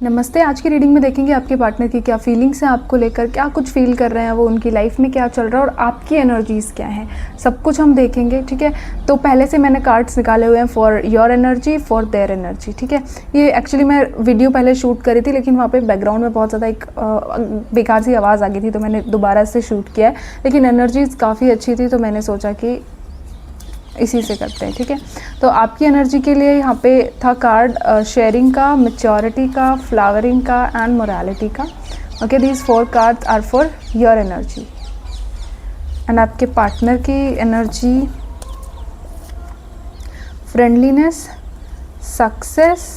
नमस्ते। आज की रीडिंग में देखेंगे आपके पार्टनर की क्या फीलिंग्स हैं आपको लेकर, क्या कुछ फील कर रहे हैं वो, उनकी लाइफ में क्या चल रहा है और आपकी एनर्जीज़ क्या हैं, सब कुछ हम देखेंगे। ठीक है, तो पहले से मैंने कार्ड्स निकाले हुए हैं for your energy, for their energy. ठीक है, ये एक्चुअली मैं वीडियो पहले शूट करी थी, लेकिन वहाँ पे बैकग्राउंड में बहुत ज़्यादा एक बेकार सी आवाज़ आ गई थी, तो मैंने दोबारा से शूट किया है। लेकिन एनर्जीज़ काफ़ी अच्छी थी, तो मैंने सोचा कि इसी से करते हैं। ठीक है, तो आपकी एनर्जी के लिए यहाँ पे था कार्ड शेयरिंग का, मैच्योरिटी का, फ्लावरिंग का एंड मोरालिटी का। Okay, these 4 cards are for your energy. And आपके पार्टनर की energy, friendliness, success,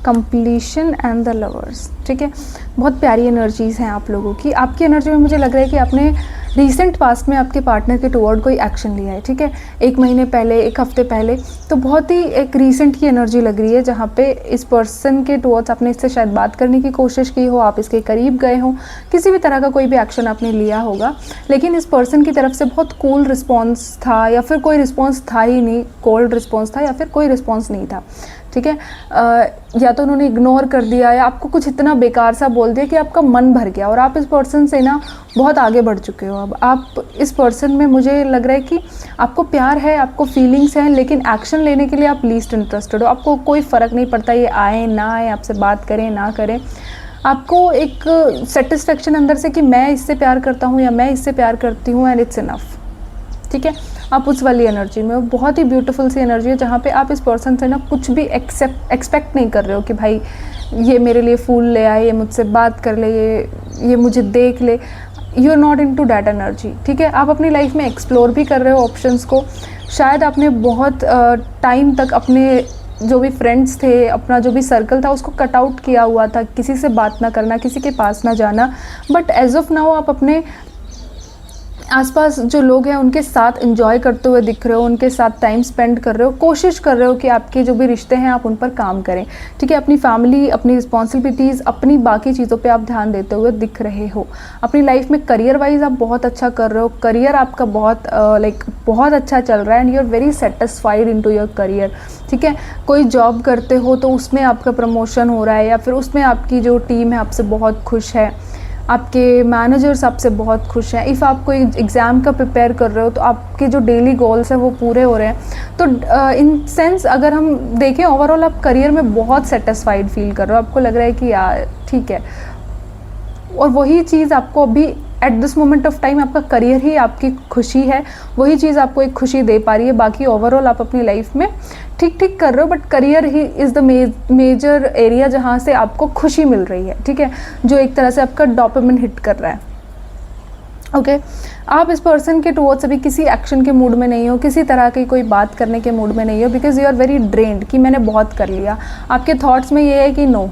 completion and the lovers. ठीक है, बहुत प्यारी एनर्जीज़ हैं आप लोगों की। आपकी एनर्जी में मुझे लग रहा है कि आपने रिसेंट पास्ट में आपके पार्टनर के टुवर्ड कोई एक्शन लिया है। ठीक है, 1 महीने पहले, 1 हफ्ते पहले, तो बहुत ही एक रीसेंट की एनर्जी लग रही है, जहाँ पे इस पर्सन के टुवर्ड्स आपने इससे शायद बात करने की कोशिश की हो, आप इसके करीब गए हो, किसी भी तरह का कोई भी एक्शन आपने लिया होगा, लेकिन इस पर्सन की तरफ से बहुत कूल रिस्पॉन्स था, या फिर कोई रिस्पॉन्स था ही नहीं, कोल्ड रिस्पॉन्स था, या फिर कोई रिस्पॉन्स नहीं था। ठीक है, या तो उन्होंने इग्नोर कर दिया, या आपको कुछ इतना बेकार सा बोल दिया कि आपका मन भर गया, और आप इस पर्सन से ना बहुत आगे बढ़ चुके हो। अब आप इस पर्सन में, मुझे लग रहा है कि आपको प्यार है, आपको फीलिंग्स हैं, लेकिन एक्शन लेने के लिए आप लीस्ट इंटरेस्टेड हो। आपको कोई फ़र्क नहीं पड़ता ये आए ना आए, आपसे बात करें ना करें, आपको एक सेटिस्फेक्शन अंदर से कि मैं इससे प्यार करता हूँ या मैं इससे प्यार करती हूँ, एंड इट्स इनफ। ठीक है, आप उस वाली एनर्जी में हो। बहुत ही ब्यूटीफुल सी एनर्जी है, जहाँ पे आप इस पर्सन से ना कुछ भी एक्सपेक्ट नहीं कर रहे हो कि भाई ये मेरे लिए फूल ले आए, ये मुझसे बात कर ले, ये मुझे देख ले। You are not into that energy. ठीक है, आप अपनी लाइफ में एक्सप्लोर भी कर रहे हो ऑप्शंस को। शायद आपने बहुत टाइम तक अपने जो भी फ्रेंड्स थे, अपना जो भी सर्कल था, उसको कट आउट किया हुआ था, किसी से बात ना करना, किसी के पास ना जाना। बट एज ऑफ नाउ आप अपने आसपास जो लोग हैं उनके साथ एंजॉय करते हुए दिख रहे हो, उनके साथ टाइम स्पेंड कर रहे हो, कोशिश कर रहे हो कि आपके जो भी रिश्ते हैं आप उन पर काम करें। ठीक है, अपनी फैमिली, अपनी रिस्पॉन्सिबिलिटीज़, अपनी बाकी चीज़ों पे आप ध्यान देते हुए दिख रहे हो। अपनी लाइफ में करियर वाइज आप बहुत अच्छा कर रहे हो, करियर आपका बहुत बहुत अच्छा चल रहा है, and you are very satisfied into your career. ठीक है, कोई जॉब करते हो तो उसमें आपका प्रमोशन हो रहा है, या फिर उसमें आपकी जो टीम है आपसे बहुत खुश है, आपके मैनेजर्स आपसे बहुत खुश हैं। इफ़ आप कोई एग्ज़ाम का प्रिपेयर कर रहे हो तो आपके जो डेली गोल्स हैं वो पूरे हो रहे हैं। तो इन सेंस अगर हम देखें, ओवरऑल आप करियर में बहुत सेटिस्फाइड फील कर रहे हो, आपको लग रहा है कि यार ठीक है, और वही चीज़ आपको अभी at this moment of time आपका करियर ही आपकी खुशी है, वही चीज़ आपको एक खुशी दे पा रही है। बाकी ओवरऑल आप अपनी लाइफ में ठीक ठीक कर रहे हो, बट करियर ही इज़ द मेजर एरिया जहाँ से आपको खुशी मिल रही है। ठीक है, जो एक तरह से आपका डोपामिन हिट कर रहा है। ओके, आप इस पर्सन के टुवर्ड्स अभी किसी एक्शन के मूड में नहीं हो, किसी तरह की कोई बात करने के मूड में नहीं हो, because you are very drained कि मैंने बहुत कर लिया। आपके थॉट्स में ये है कि नो,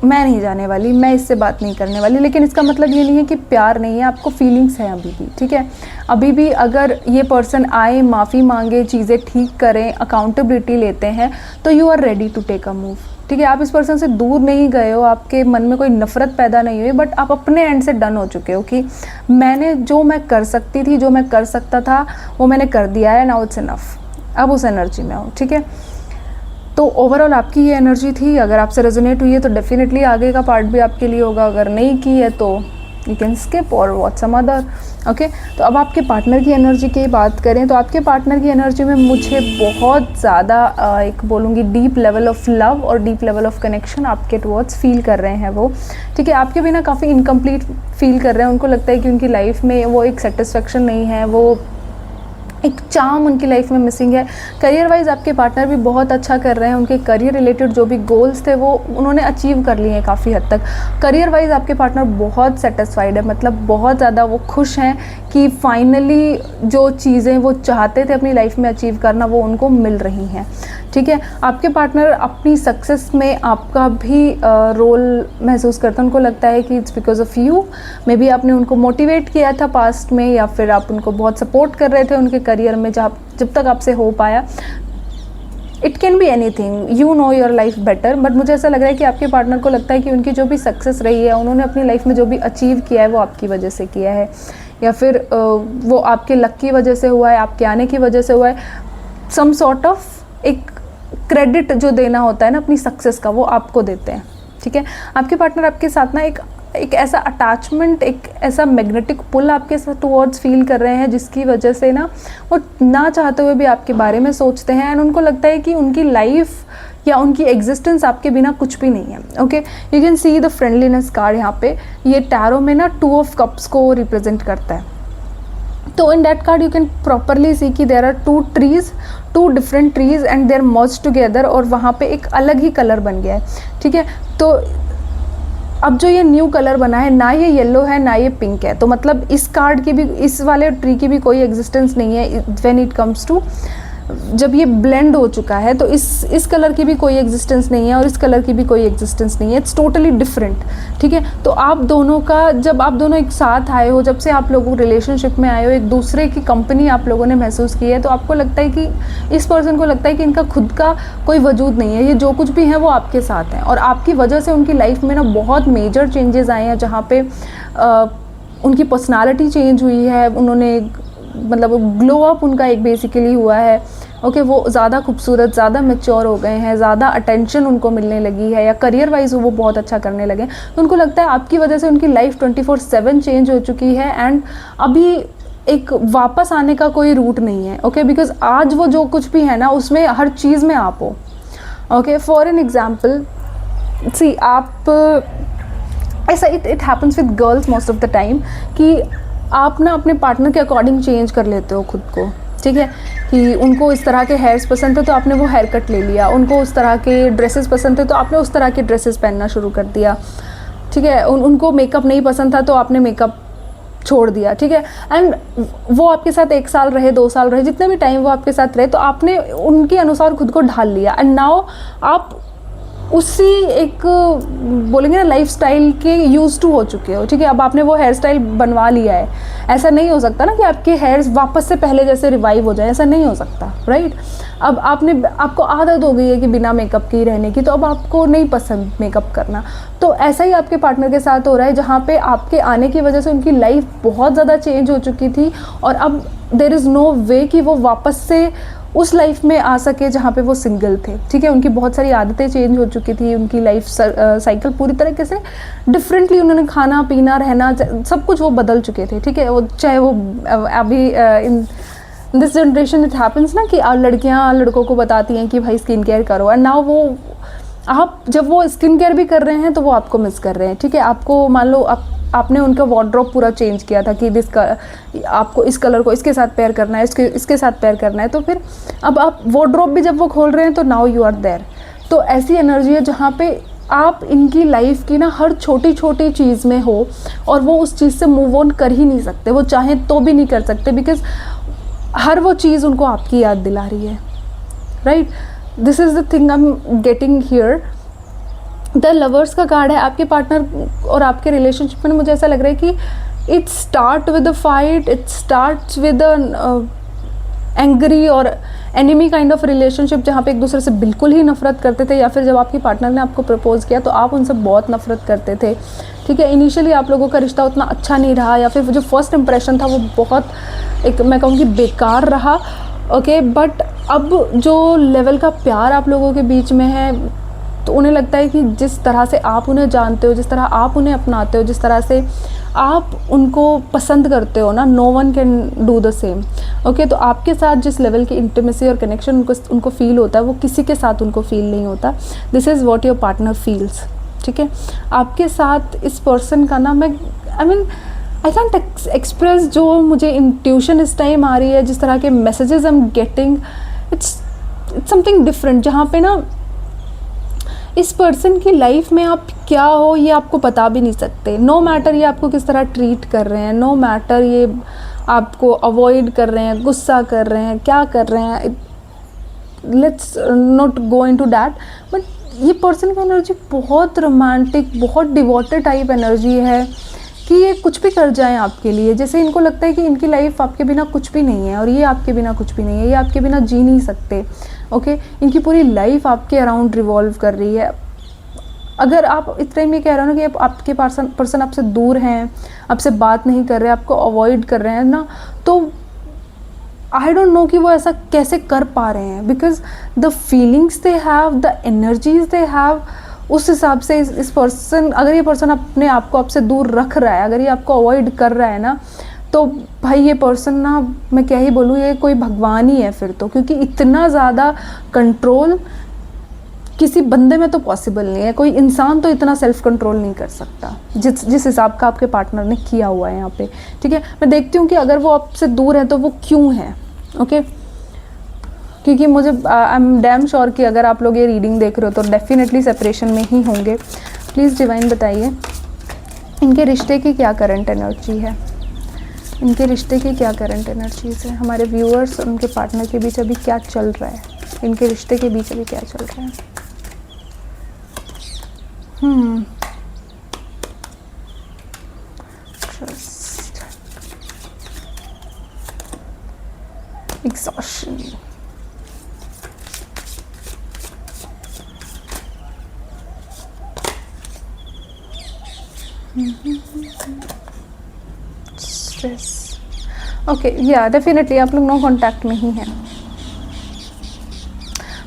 मैं नहीं जाने वाली, मैं इससे बात नहीं करने वाली। लेकिन इसका मतलब ये नहीं है कि प्यार नहीं है, आपको फीलिंग्स हैं अभी भी। ठीक है, अभी भी अगर ये पर्सन आए, माफ़ी मांगे, चीज़ें ठीक करें, अकाउंटेबिलिटी लेते हैं, तो you are ready to take a move. ठीक है, आप इस पर्सन से दूर नहीं गए हो, आपके मन में कोई नफ़रत पैदा नहीं हुई, बट आप अपने एंड से डन हो चुके हो कि मैंने जो मैं कर सकती थी, जो मैं कर सकता था, वो मैंने कर दिया है, नाउ इट्स इनफ। अब उस एनर्जी में हो। ठीक है, तो ओवरऑल आपकी ये एनर्जी थी। अगर आपसे रेजोनेट हुई है तो डेफिनेटली आगे का पार्ट भी आपके लिए होगा, अगर नहीं की है तो यू कैन स्किप और वॉच सम अदर। ओके, तो अब आपके पार्टनर की एनर्जी की बात करें तो आपके पार्टनर की एनर्जी में मुझे बहुत ज़्यादा एक बोलूँगी डीप लेवल ऑफ लव और डीप लेवल ऑफ कनेक्शन आपके टुवर्ड्स फील कर रहे हैं वो। ठीक है, आपके बिना काफ़ी इनकम्प्लीट फील कर रहे हैं। उनको लगता है कि उनकी लाइफ में वो एक सेटिस्फेक्शन नहीं है, वो एक चार्म उनकी लाइफ में मिसिंग है। करियर वाइज आपके पार्टनर भी बहुत अच्छा कर रहे हैं, उनके करियर रिलेटेड जो भी गोल्स थे वो उन्होंने अचीव कर लिए हैं काफ़ी हद तक। करियर वाइज आपके पार्टनर बहुत सेटिस्फाइड है, मतलब बहुत ज़्यादा वो खुश हैं कि फाइनली जो चीज़ें वो चाहते थे अपनी लाइफ में अचीव करना वो उनको मिल रही हैं। ठीक है, आपके पार्टनर अपनी सक्सेस में आपका भी रोल महसूस करते हैं। उनको लगता है कि it's because of you, may be आपने उनको मोटिवेट किया था पास्ट में, या फिर आप उनको बहुत सपोर्ट कर रहे थे उनके करियर में जब तक आपसे हो पाया। It can be any thing, you know your life better, but मुझे ऐसा लग रहा है कि आपके पार्टनर को लगता है कि उनकी जो भी सक्सेस रही है, उन्होंने अपनी लाइफ में जो भी अचीव किया है वो आपकी वजह से किया है, या फिर वो आपके लक की वजह से हुआ है, आपके आने की वजह से हुआ है। सम सॉर्ट ऑफ एक क्रेडिट जो देना होता है ना अपनी सक्सेस का, वो आपको देते हैं। ठीक है। आपके पार्टनर आपके साथ ना एक ऐसा अटैचमेंट, एक ऐसा मैग्नेटिक पुल आपके साथ टुवर्ड्स फील कर रहे हैं, जिसकी वजह से ना वो ना चाहते हुए भी आपके बारे में सोचते हैं, एंड उनको लगता है कि उनकी लाइफ या उनकी एग्जिस्टेंस आपके बिना कुछ भी नहीं है। Okay, you can see the friendliness card यहाँ पे, ये टैरो में ना 2 ऑफ कप्स को रिप्रेजेंट करता है। तो in that card you can properly see कि there are 2 trees, 2 different trees and they are merge together, और वहाँ पे एक अलग ही कलर बन गया है। ठीक है, तो अब जो ये न्यू कलर बना है, ना ये येलो है ना ये पिंक है, तो मतलब इस कार्ड की भी, इस वाले ट्री की भी कोई एग्जिस्टेंस नहीं है व्हेन इट कम्स टू, जब ये ब्लेंड हो चुका है तो इस कलर की भी कोई एग्जिस्टेंस नहीं है और इस कलर की भी कोई एग्जिस्टेंस नहीं है, इट्स टोटली डिफरेंट। ठीक है, तो आप दोनों का, जब आप दोनों एक साथ आए हो, जब से आप लोगों रिलेशनशिप में आए हो, एक दूसरे की कंपनी आप लोगों ने महसूस की है, तो आपको लगता है कि इस पर्सन को लगता है कि इनका खुद का कोई वजूद नहीं है, ये जो कुछ भी है वो आपके साथ है, और आपकी वजह से उनकी लाइफ में ना बहुत मेजर चेंजेस आए हैं, जहाँ पे उनकी पर्सनालिटी चेंज हुई है, उन्होंने मतलब ग्लो अप उनका एक बेसिकली हुआ है। ओके, वो ज़्यादा खूबसूरत, ज़्यादा मैच्योर हो गए हैं, ज़्यादा अटेंशन उनको मिलने लगी है, या करियर वाइज वो बहुत अच्छा करने लगे, तो उनको लगता है आपकी वजह से उनकी लाइफ 24/7 चेंज हो चुकी है, एंड अभी एक वापस आने का कोई रूट नहीं है। ओके, बिकॉज आज वो जो कुछ भी है ना, उसमें हर चीज़ में आप हो। ओके, फॉर एन एग्जाम्पल, सी आप ऐसा it happens with girls most of the time कि आप ना अपने पार्टनर के अकॉर्डिंग चेंज कर लेते हो खुद को। ठीक है, कि उनको इस तरह के हेयर्स पसंद थे तो आपने वो हेयर कट ले लिया, उनको उस तरह के ड्रेसेस पसंद थे तो आपने उस तरह के ड्रेसेस पहनना शुरू कर दिया। ठीक है, उनको मेकअप नहीं पसंद था तो आपने मेकअप छोड़ दिया। ठीक है, एंड वो आपके साथ 1 साल रहे, 2 साल रहे, जितने भी टाइम वो आपके साथ रहे, तो आपने उनके अनुसार खुद को ढाल लिया, एंड नाउ आप उसी एक बोलेंगे ना लाइफ स्टाइल के यूज टू हो चुके हो। ठीक है, अब आपने वो हेयर स्टाइल बनवा लिया है, ऐसा नहीं हो सकता ना कि आपके हेयर्स वापस से पहले जैसे रिवाइव हो जाए, ऐसा नहीं हो सकता, राइट। अब आपको आदत हो गई है कि बिना मेकअप के ही रहने की, तो अब आपको नहीं पसंद मेकअप करना। तो ऐसा ही आपके पार्टनर के साथ हो रहा है, जहाँ पे आपके आने की वजह से उनकी लाइफ बहुत ज़्यादा चेंज हो चुकी थी, और अब देयर इज़ नो वे कि वो वापस से उस लाइफ में आ सके जहाँ पे वो सिंगल थे। ठीक है, उनकी बहुत सारी आदतें चेंज हो चुकी थी, उनकी लाइफ साइकिल पूरी तरीके से डिफरेंटली, उन्होंने खाना पीना रहना सब कुछ वो बदल चुके थे। ठीक है, वो चाहे वो अभी in this generation it happens ना कि लड़कियाँ लड़कों को बताती हैं कि भाई स्किन केयर करो, एंड नाउ वो आप जब वो स्किन केयर भी कर रहे हैं तो वो आपको मिस कर रहे हैं। ठीक है, आपको मान लो आपने उनका वार्डरोब पूरा चेंज किया था कि आपको इस कलर को इसके साथ पेयर करना है, इसके साथ पेयर करना है, तो फिर अब आप वार्डरोब भी जब वो खोल रहे हैं तो नाउ यू आर देयर। तो ऐसी एनर्जी है जहाँ पे आप इनकी लाइफ की ना हर छोटी छोटी चीज़ में हो, और वो उस चीज़ से मूव ऑन कर ही नहीं सकते, वो चाहें तो भी नहीं कर सकते, बिकॉज हर वो चीज़ उनको आपकी याद दिला रही है, right. This is the thing I am getting here. The lovers का कार्ड है। आपके पार्टनर और आपके रिलेशनशिप में मुझे ऐसा लग रहा है कि it start with a fight, it starts with angry और एनिमी काइंड ऑफ रिलेशनशिप, जहाँ पे एक दूसरे से बिल्कुल ही नफरत करते थे, या फिर जब आपके पार्टनर ने आपको प्रपोज किया तो आप उनसे बहुत नफरत करते थे। ठीक है, इनिशियली आप लोगों का रिश्ता उतना अच्छा नहीं रहा, या फिर जो फर्स्ट इंप्रेशन था वो बहुत एक मैं कहूँगी बेकार रहा। ओके, बट अब जो लेवल का प्यार आप लोगों के बीच में है, तो उन्हें लगता है कि जिस तरह से आप उन्हें जानते हो, जिस तरह आप उन्हें अपनाते हो, जिस तरह से आप उनको पसंद करते हो ना, no one can do the same. Okay, तो आपके साथ जिस लेवल की इंटीमेसी और कनेक्शन उनको फील होता है, वो किसी के साथ उनको फील नहीं होता। This is what your partner feels. ठीक है, आपके साथ इस पर्सन का ना आई कैंट एक्सप्रेस, जो मुझे इंट्यूशन इस टाइम आ रही है, जिस तरह के messages I am getting, it's something different, जहाँ पे ना इस पर्सन की लाइफ में आप क्या हो ये आपको बता भी नहीं सकते। नो मैटर ये आपको किस तरह ट्रीट कर रहे हैं, नो मैटर ये आपको अवॉइड कर रहे हैं, गुस्सा कर रहे हैं, क्या कर रहे हैं, let's not go into that, but ये पर्सन की एनर्जी बहुत रोमांटिक, बहुत डिवोटेड टाइप एनर्जी है कि ये कुछ भी कर जाएं आपके लिए। जैसे इनको लगता है कि इनकी लाइफ आपके बिना कुछ भी नहीं है, और ये आपके बिना कुछ भी नहीं है, ये आपके बिना जी नहीं सकते। ओके, इनकी पूरी लाइफ आपके अराउंड रिवॉल्व कर रही है। अगर आप इतने में कह रहे हो ना कि आपके पर्सन आपसे दूर हैं, आपसे बात नहीं कर रहे, आपको अवॉइड कर रहे हैं ना, तो आई डोंट नो कि वो ऐसा कैसे कर पा रहे हैं, because the feelings they have, the energies they have, उस हिसाब से इस पर्सन, अगर ये पर्सन अपने आप को आपसे दूर रख रहा है, अगर ये आपको अवॉइड कर रहा है ना, तो भाई ये पर्सन ना, मैं क्या ही बोलूँ, ये कोई भगवान ही है फिर तो, क्योंकि इतना ज़्यादा कंट्रोल किसी बंदे में तो पॉसिबल नहीं है। कोई इंसान तो इतना सेल्फ कंट्रोल नहीं कर सकता जिस हिसाब का आपके पार्टनर ने किया हुआ है यहाँ पे, ठीक है। मैं देखती हूँ कि अगर वो आपसे दूर है तो वो क्यों है, ओके। क्योंकि मुझे आई एम डैम श्योर कि अगर आप लोग ये रीडिंग देख रहे हो तो डेफिनेटली सेपरेशन में ही होंगे। प्लीज़ डिवाइन बताइए इनके रिश्ते की क्या करंट एनर्जी है, इनके रिश्ते की क्या करंट एनर्जीज है, हमारे व्यूअर्स और उनके पार्टनर के बीच अभी क्या चल रहा है, इनके रिश्ते के बीच अभी क्या चल रहा है। ट्रस्ट, एग्जॉशन, स्ट्रेस, ओके, या डेफिनेटली आप लोग नो कांटेक्ट में ही हैं।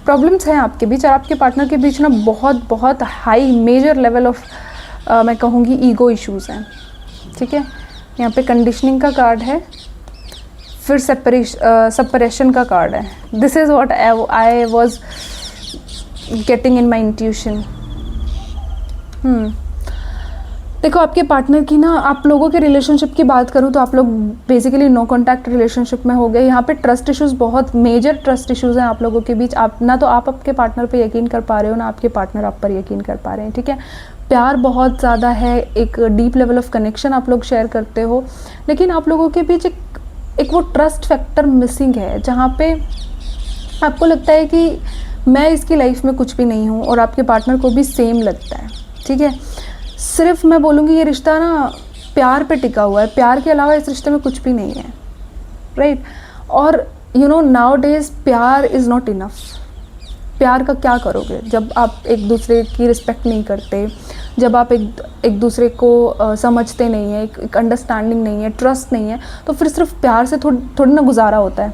प्रॉब्लम्स हैं आपके बीच और आपके पार्टनर के बीच ना बहुत बहुत हाई मेजर लेवल ऑफ मैं कहूँगी ईगो इश्यूज़ हैं, ठीक है। यहाँ पे कंडीशनिंग का कार्ड है, फिर सेपरेशन का कार्ड है। This is what I was getting in my intuition. देखो आपके पार्टनर की ना, आप लोगों के रिलेशनशिप की बात करूँ तो आप लोग बेसिकली नो कांटेक्ट रिलेशनशिप में हो गए। यहाँ पे ट्रस्ट इश्यूज़, बहुत मेजर ट्रस्ट इश्यूज़ हैं आप लोगों के बीच। आप ना तो आप आपके पार्टनर पे यकीन कर पा रहे हो, ना आपके पार्टनर आप पर यकीन कर पा रहे हैं, ठीक है। प्यार बहुत ज़्यादा है, एक डीप लेवल ऑफ कनेक्शन आप लोग शेयर करते हो, लेकिन आप लोगों के बीच एक वो ट्रस्ट फैक्टर मिसिंग है, जहाँ पे आपको लगता है कि मैं इसकी लाइफ में कुछ भी नहीं हूँ और आपके पार्टनर को भी सेम लगता है, ठीक है। सिर्फ मैं बोलूँगी ये रिश्ता ना प्यार पे टिका हुआ है, प्यार के अलावा इस रिश्ते में कुछ भी नहीं है, राइट। और यू नो नाउ डेज प्यार इज़ नॉट इनफ। प्यार का क्या करोगे जब आप एक दूसरे की रिस्पेक्ट नहीं करते, जब आप एक दूसरे को समझते नहीं है, एक अंडरस्टैंडिंग नहीं है, ट्रस्ट नहीं है, तो फिर सिर्फ प्यार से थोड़ी ना गुजारा होता है।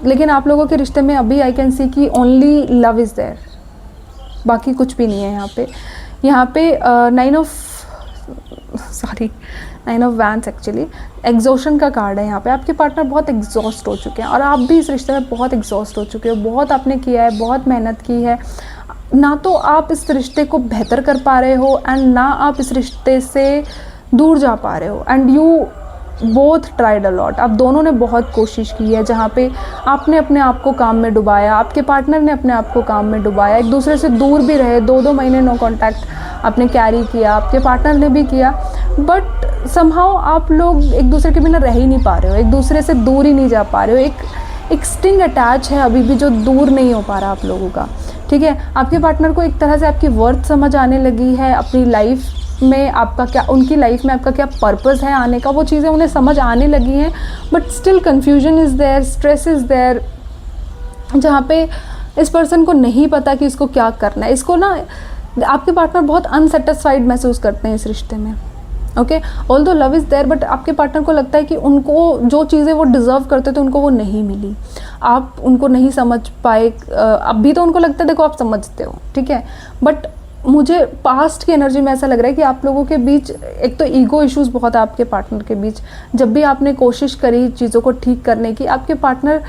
लेकिन आप लोगों के रिश्ते में अभी आई कैन सी कि ओनली लव इज़ देयर, बाकी कुछ भी नहीं है यहाँ पे 9 ऑफ वैंड्स एक्चुअली एग्जॉशन का कार्ड है। यहाँ पे आपके पार्टनर बहुत एग्जॉस्ट हो चुके हैं और आप भी इस रिश्ते में बहुत एग्जॉस्ट हो चुके हो। बहुत आपने किया है, बहुत मेहनत की है, ना तो आप इस रिश्ते को बेहतर कर पा रहे हो एंड ना आप इस रिश्ते से दूर जा पा रहे हो। And you both tried a lot, आप दोनों ने बहुत कोशिश की है, जहाँ पे आपने अपने आप को काम में डुबाया, आपके पार्टनर ने अपने आप को काम में डुबाया, एक दूसरे से दूर भी रहे, 2-2 महीने नो कांटेक्ट आपने कैरी किया, आपके पार्टनर ने भी किया, बट समहाउ आप लोग एक दूसरे के बिना रह ही नहीं पा रहे हो, एक दूसरे से दूर ही नहीं जा पा रहे हो। एक स्टिंग अटैच है अभी भी जो दूर नहीं हो पा रहा आप लोगों का, ठीक है। आपके पार्टनर को एक तरह से आपकी वर्थ समझ आने लगी है, अपनी लाइफ में आपका क्या, उनकी लाइफ में आपका क्या पर्पस है आने का, वो चीज़ें उन्हें समझ आने लगी हैं, but still confusion is there, stress is there, जहाँ पे इस पर्सन को नहीं पता कि इसको क्या करना है। इसको ना आपके पार्टनर बहुत अनसेटिस्फाइड महसूस करते हैं इस रिश्ते में, okay. Although love is there, but आपके पार्टनर को लगता है कि उनको जो चीज़ें वो डिज़र्व करते थे उनको वो नहीं मिली, आप उनको नहीं समझ पाए। अभी तो उनको लगता है देखो आप समझते हो, ठीक है, बट मुझे पास्ट की एनर्जी में ऐसा लग रहा है कि आप लोगों के बीच एक तो ईगो इश्यूज़ बहुत है आपके पार्टनर के बीच। जब भी आपने कोशिश करी चीज़ों को ठीक करने की, आपके पार्टनर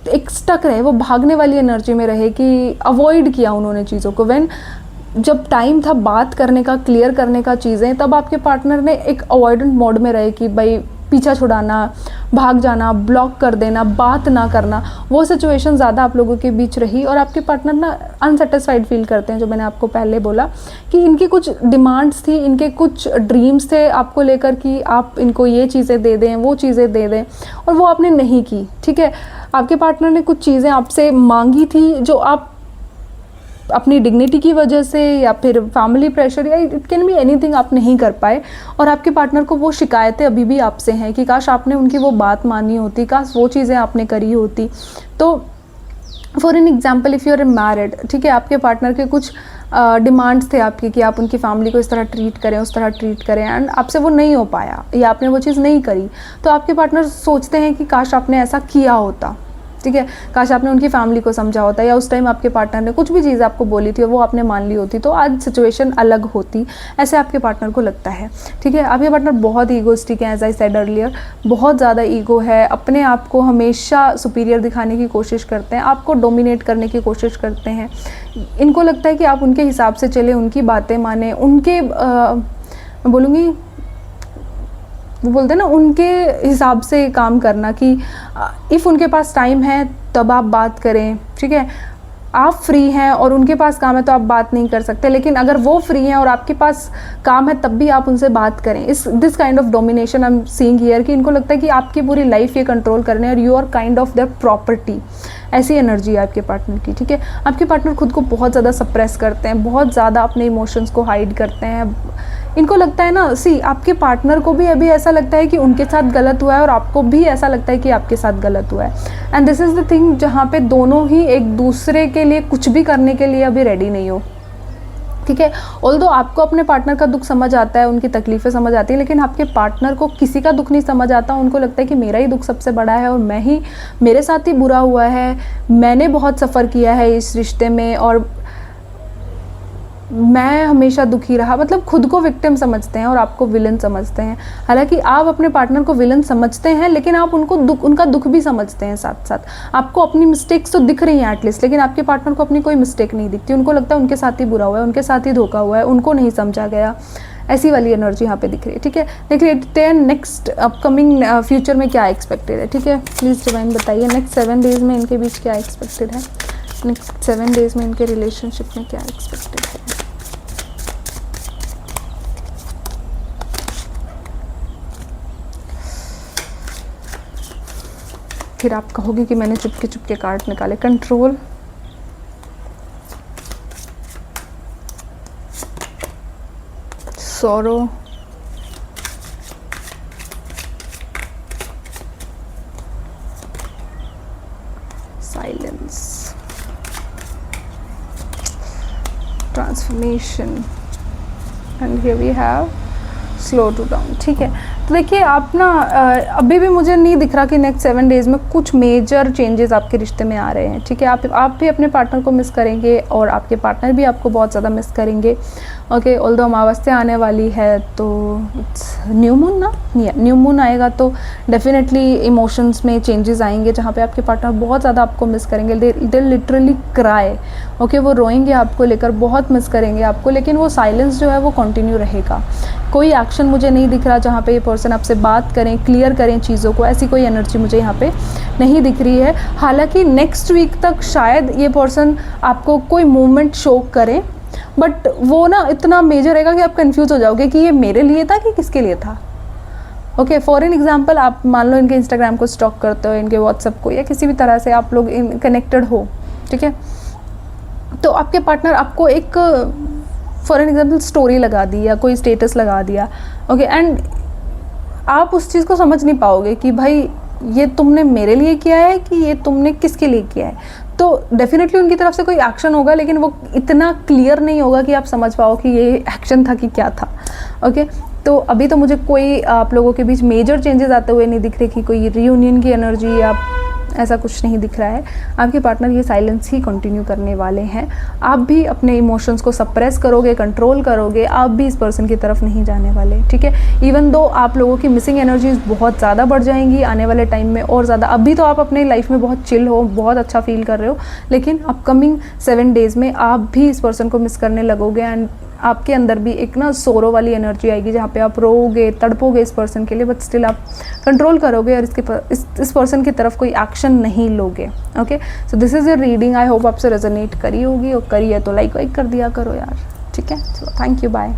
एक स्टक रहे, वो भागने वाली एनर्जी में रहे कि अवॉइड किया उन्होंने चीज़ों को। जब टाइम था बात करने का, क्लियर करने का चीज़ें, तब आपके पार्टनर ने एक अवॉइडेंट मोड में रहे कि भाई पीछा छुड़ाना, भाग जाना, ब्लॉक कर देना, बात ना करना, वो सिचुएशन ज़्यादा आप लोगों के बीच रही और आपके पार्टनर ना अनसेटिस्फाइड फील करते हैं। जो मैंने आपको पहले बोला कि इनकी कुछ डिमांड्स थी, इनके कुछ ड्रीम्स थे आपको लेकर कि आप इनको ये चीज़ें दे दें, वो चीज़ें दे दें, और वो आपने नहीं की, ठीक है। आपके पार्टनर ने कुछ चीज़ें आपसे मांगी थी जो आप अपनी डिग्निटी की वजह से या फिर फैमिली प्रेशर या इट कैन बी एनीथिंग आप नहीं कर पाए, और आपके पार्टनर को वो शिकायतें अभी भी आपसे हैं कि काश आपने उनकी वो बात मानी होती, काश वो चीज़ें आपने करी होती। तो for an example if you are married, ठीक है, आपके पार्टनर के कुछ डिमांड्स थे आपकी कि आप उनकी फैमिली को इस तरह ट्रीट करें, उस तरह ट्रीट करें, एंड आपसे वो नहीं हो पाया या आपने वो चीज़ नहीं करी, तो आपके पार्टनर सोचते हैं कि काश आपने ऐसा किया होता, ठीक है, काश आपने उनकी फैमिली को समझा होता, या उस टाइम आपके पार्टनर ने कुछ भी चीज़ आपको बोली थी और वो आपने मान ली होती, तो आज सिचुएशन अलग होती, ऐसे आपके पार्टनर को लगता है। ठीक है, आपके पार्टनर बहुत ईगोइस्टिक है, एज आई सेड अर्लियर, बहुत ज़्यादा ईगो है, अपने आप को हमेशा सुपीरियर दिखाने की कोशिश करते हैं, आपको डोमिनेट करने की कोशिश करते हैं। इनको लगता है कि आप उनके हिसाब से चले, उनकी बातें माने, उनके मैं बोलूँगी, वो बोलते हैं ना, उनके हिसाब से काम करना, कि इफ़ उनके पास टाइम है तब आप बात करें। ठीक है, आप फ्री हैं और उनके पास काम है तो आप बात नहीं कर सकते, लेकिन अगर वो फ्री हैं और आपके पास काम है तब भी आप उनसे बात करें। This kind of domination I am seeing here, कि इनको लगता है कि आपकी पूरी लाइफ ये कंट्रोल करने और you are kind of their property. ऐसी एनर्जी है आपके पार्टनर की। ठीक है, आपके पार्टनर खुद को बहुत ज़्यादा सप्रेस करते हैं, बहुत ज़्यादा अपने इमोशंस को हाइड करते हैं। इनको लगता है ना, आपके पार्टनर को भी अभी ऐसा लगता है कि उनके साथ गलत हुआ है और आपको भी ऐसा लगता है कि आपके साथ गलत हुआ है। And this is the thing जहाँ पे दोनों ही एक दूसरे के लिए कुछ भी करने के लिए अभी रेडी नहीं हो। ठीक है, ऑल्दो आपको अपने पार्टनर का दुख समझ आता है, उनकी तकलीफ़ें समझ आती हैं, लेकिन आपके पार्टनर को किसी का दुख नहीं समझ आता। उनको लगता है कि मेरा ही दुख सबसे बड़ा है और मेरे साथ ही बुरा हुआ है, मैंने बहुत सफ़र किया है इस रिश्ते में और मैं हमेशा दुखी रहा। मतलब खुद को विक्टिम समझते हैं और आपको विलन समझते हैं। हालांकि आप अपने पार्टनर को विलन समझते हैं, लेकिन आप उनका दुख भी समझते हैं साथ साथ। आपको अपनी मिस्टेक्स तो दिख रही हैं एटलीस्ट, लेकिन आपके पार्टनर को अपनी कोई मिस्टेक नहीं दिखती। उनको लगता है उनके साथ ही बुरा हुआ है, उनके साथ ही धोखा हुआ है, उनको नहीं समझा गया। ऐसी वाली एनर्जी यहाँ पे दिख रही है। ठीक है, देखते हैं नेक्स्ट अपकमिंग फ्यूचर में क्या एक्सपेक्टेड है। ठीक है, प्लीज़ डिवाइन बताइए नेक्स्ट 7 डेज़ में इनके बीच क्या एक्सपेक्टेड है, नेक्स्ट 7 डेज़ में इनके रिलेशनशिप में क्या एक्सपेक्टेड है। फिर आप कहोगे कि मैंने चुपके चुपके कार्ड निकाले। Control, sorrow, silence, transformation and here we have slow to down. ठीक है, तो देखिए आप ना अभी भी मुझे नहीं दिख रहा कि नेक्स्ट 7 डेज़ में कुछ मेजर चेंजेस आपके रिश्ते में आ रहे हैं। ठीक है, आप भी अपने पार्टनर को मिस करेंगे और आपके पार्टनर भी आपको बहुत ज़्यादा मिस करेंगे। ओके, ऑल्दो अमावस्या आने वाली है तो इट्स न्यू मून ना, न्यू मून आएगा तो डेफिनेटली इमोशंस में चेंजेस आएंगे, जहाँ पे आपके पार्टनर बहुत ज़्यादा आपको मिस करेंगे। They literally cry. ओके, वो रोएंगे आपको लेकर, बहुत मिस करेंगे आपको, लेकिन वो साइलेंस जो है वो कंटिन्यू रहेगा। कोई एक्शन मुझे नहीं दिख रहा जहाँ पे ये पर्सन आपसे बात करें, क्लियर करें चीज़ों को, ऐसी कोई एनर्जी मुझे यहाँ पे नहीं दिख रही है। हालांकि नेक्स्ट वीक तक शायद ये पर्सन आपको कोई मूवमेंट शो करें, बट वो ना इतना मेजर रहेगा कि आप कंफ्यूज हो जाओगे कि ये मेरे लिए था कि किसके लिए था। ओके, फॉर एन एग्जाम्पल, आप मान लो इनके इंस्टाग्राम को स्टॉक करते हो, इनके व्हाट्सएप को, या किसी भी तरह से आप लोग कनेक्टेड हो। ठीक है, तो आपके पार्टनर आपको एक फॉर एन एग्जाम्पल स्टोरी लगा दी या कोई स्टेटस लगा दिया। ओके, एंड आप उस चीज़ को समझ नहीं पाओगे कि भाई ये तुमने मेरे लिए किया है कि ये तुमने किसके लिए किया है। तो डेफिनेटली उनकी तरफ से कोई एक्शन होगा, लेकिन वो इतना क्लियर नहीं होगा कि आप समझ पाओ कि ये एक्शन था कि क्या था। ओके, तो अभी तो मुझे कोई आप लोगों के बीच मेजर चेंजेस आते हुए नहीं दिख रहे कि कोई रियूनियन की एनर्जी या ऐसा कुछ नहीं दिख रहा है। आपके पार्टनर ये साइलेंस ही कंटिन्यू करने वाले हैं। आप भी अपने इमोशंस को सप्रेस करोगे, कंट्रोल करोगे, आप भी इस पर्सन की तरफ नहीं जाने वाले। ठीक है, इवन दो आप लोगों की मिसिंग एनर्जीज बहुत ज़्यादा बढ़ जाएंगी आने वाले टाइम में और ज़्यादा। अभी तो आप अपने लाइफ में बहुत चिल हो, बहुत अच्छा फील कर रहे हो, लेकिन अपकमिंग 7 डेज़ में आप भी इस पर्सन को मिस करने लगोगे एंड आपके अंदर भी एक ना सोरो वाली एनर्जी आएगी जहाँ पे आप रोओगे, तड़पोगे इस पर्सन के लिए, बट स्टिल आप कंट्रोल करोगे और इस पर्सन की तरफ कोई एक्शन नहीं लोगे। Okay, so this is your reading. I hope आपसे रेजोनेट करी होगी, और करी है तो लाइक वाइक कर दिया करो यार। ठीक है, चलो, थैंक यू, बाय।